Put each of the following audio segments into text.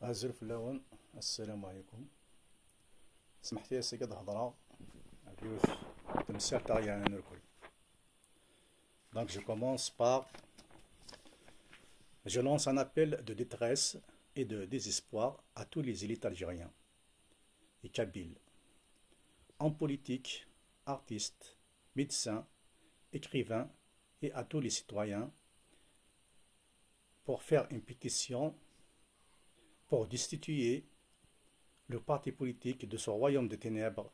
غازل فلاون. السلام عليكم. سمحت لي سيقد هضرة اليوث تمسير تاعي نركل. Donc je commence par je lance un appel de détresse et de désespoir à tous les élites algériens et kabyles, hommes politiques, artistes, médecins, écrivains et à tous les citoyens pour faire une pétition pour destituer le parti politique de ce royaume de ténèbres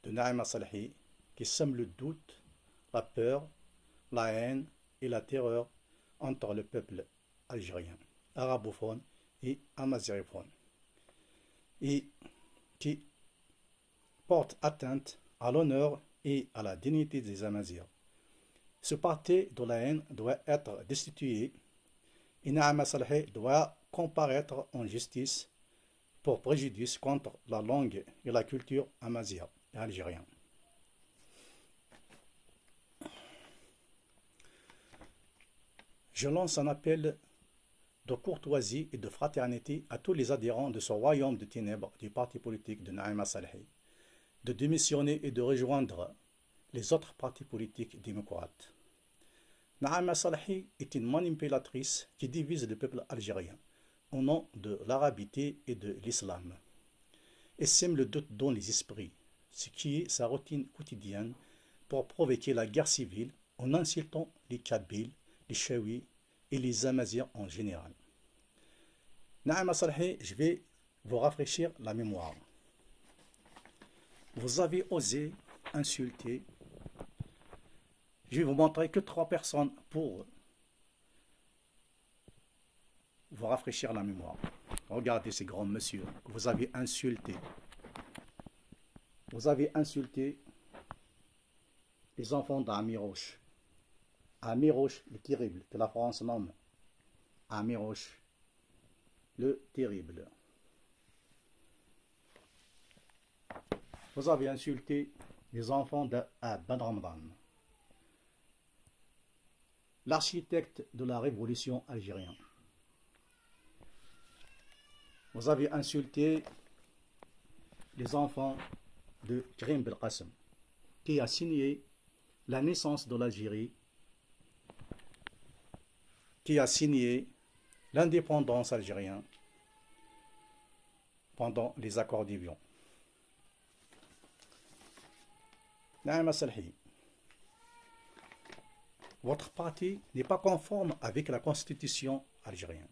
de Naïma Salhi qui sème le doute, la peur, la haine et la terreur entre le peuple algérien, arabophone et amazighophone, et qui porte atteinte à l'honneur et à la dignité des Amazirs. Ce parti de la haine doit être destitué et Naïma Salhi doit comparaître en justice pour préjudice contre la langue et la culture amazigh et algérienne. Je lance un appel de courtoisie et de fraternité à tous les adhérents de ce royaume de ténèbres du parti politique de Naïma Salhi de démissionner et de rejoindre les autres partis politiques démocrates. Naïma Salhi est une manipulatrice qui divise le peuple algérien au nom de l'arabité et de l'islam, et sème le doute dans les esprits, ce qui est sa routine quotidienne pour provoquer la guerre civile en insultant les Kabyles, les Chaouis et les Amazirs en général. Naïma Salhi, je vais vous rafraîchir la mémoire. Vous avez osé insulter. Je vais vous montrer que 3 personnes pour vous rafraîchir la mémoire. Regardez ces grands messieurs que vous avez insultés. Vous avez insulté les enfants d'Amirouche. Amirouche le terrible, que la France nomme Amirouche le terrible. Vous avez insulté les enfants d'Aban Ramadan, l'architecte de la révolution algérienne. Vous avez insulté les enfants de Karim Belkacem, qui a signé la naissance de l'Algérie, qui a signé l'indépendance algérienne pendant les accords d'Évian. Naïma Salhi, votre parti n'est pas conforme avec la constitution algérienne.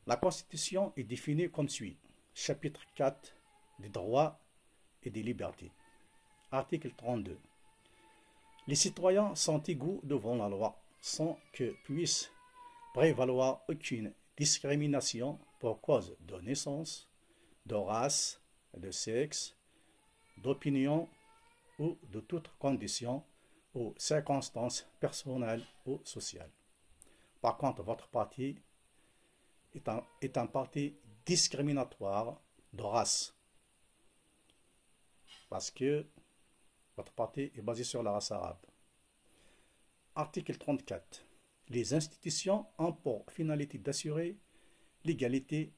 La Constitution est définie comme suit. Chapitre 4 des droits et des libertés. Article 32. Les citoyens sont égaux devant la loi sans que puisse prévaloir aucune discrimination pour cause de naissance, de race, de sexe, d'opinion ou de toute condition ou circonstances personnelles ou sociales. Par contre, votre parti est un parti discriminatoire de race, parce que votre parti est basé sur la race arabe. Article 34. Les institutions ont pour finalité d'assurer l'égalité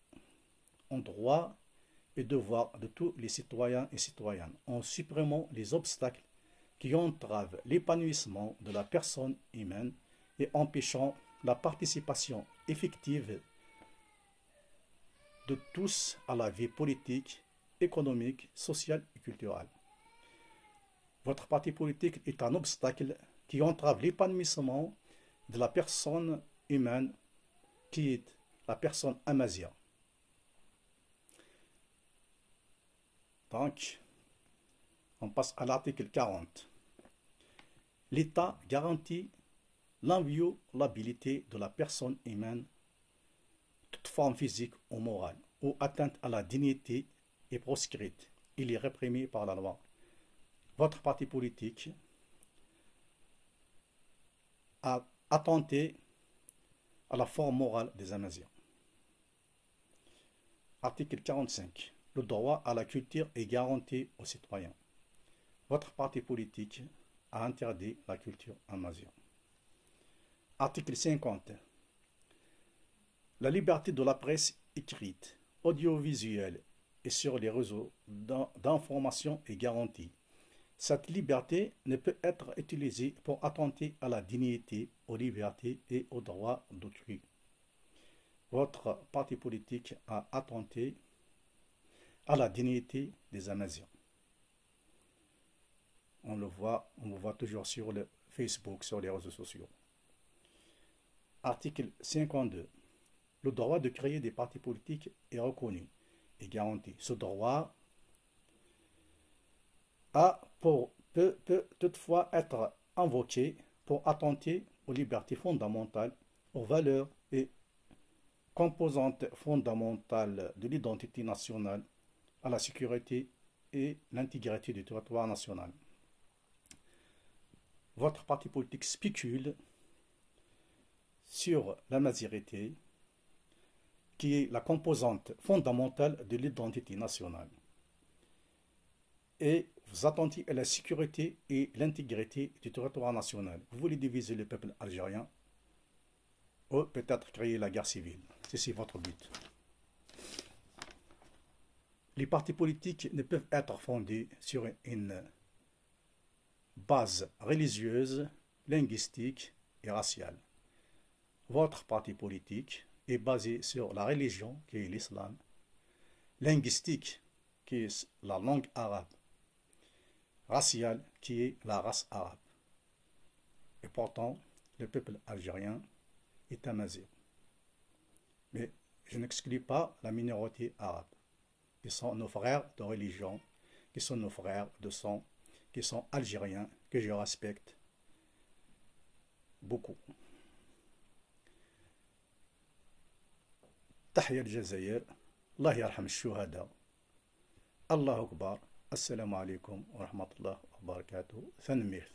en droits et devoirs de tous les citoyens et citoyennes, en supprimant les obstacles qui entravent l'épanouissement de la personne humaine et empêchant la participation effective de tous à la vie politique, économique, sociale et culturelle. Votre parti politique est un obstacle qui entrave l'épanouissement de la personne humaine qui est la personne amazigh. Donc, on passe à l'article 40. L'État garantit l'inviolabilité de la personne humaine, toute forme physique ou morale, ou atteinte à la dignité est proscrite. Il est réprimé par la loi. Votre parti politique a attenté à la forme morale des Amazirs. Article 45. Le droit à la culture est garanti aux citoyens. Votre parti politique a interdit la culture amazigh. Article 50. La liberté de la presse écrite, audiovisuelle et sur les réseaux d'information est garantie. Cette liberté ne peut être utilisée pour attenter à la dignité, aux libertés et aux droits d'autrui. Votre parti politique a attenté à la dignité des Amaziens. On le voit toujours sur le Facebook, sur les réseaux sociaux. Article 52. Le droit de créer des partis politiques est reconnu et garanti. Ce droit peut toutefois être invoqué pour attenter aux libertés fondamentales, aux valeurs et composantes fondamentales de l'identité nationale, à la sécurité et l'intégrité du territoire national. Votre parti politique spécule sur la mazirité, qui est la composante fondamentale de l'identité nationale. Et vous attendez à la sécurité et l'intégrité du territoire national. Vous voulez diviser le peuple algérien ou peut-être créer la guerre civile. C'est votre but. Les partis politiques ne peuvent être fondés sur une base religieuse, linguistique et raciale. Votre parti politique est basé sur la religion, qui est l'islam, linguistique, qui est la langue arabe, raciale, qui est la race arabe. Et pourtant, le peuple algérien est amazigh. Mais je n'exclus pas la minorité arabe, qui sont nos frères de religion, qui sont nos frères de sang, qui sont algériens, que je respecte beaucoup. تحيا الجزائر الله يرحم الشهداء الله أكبر السلام عليكم ورحمة الله وبركاته ثنمير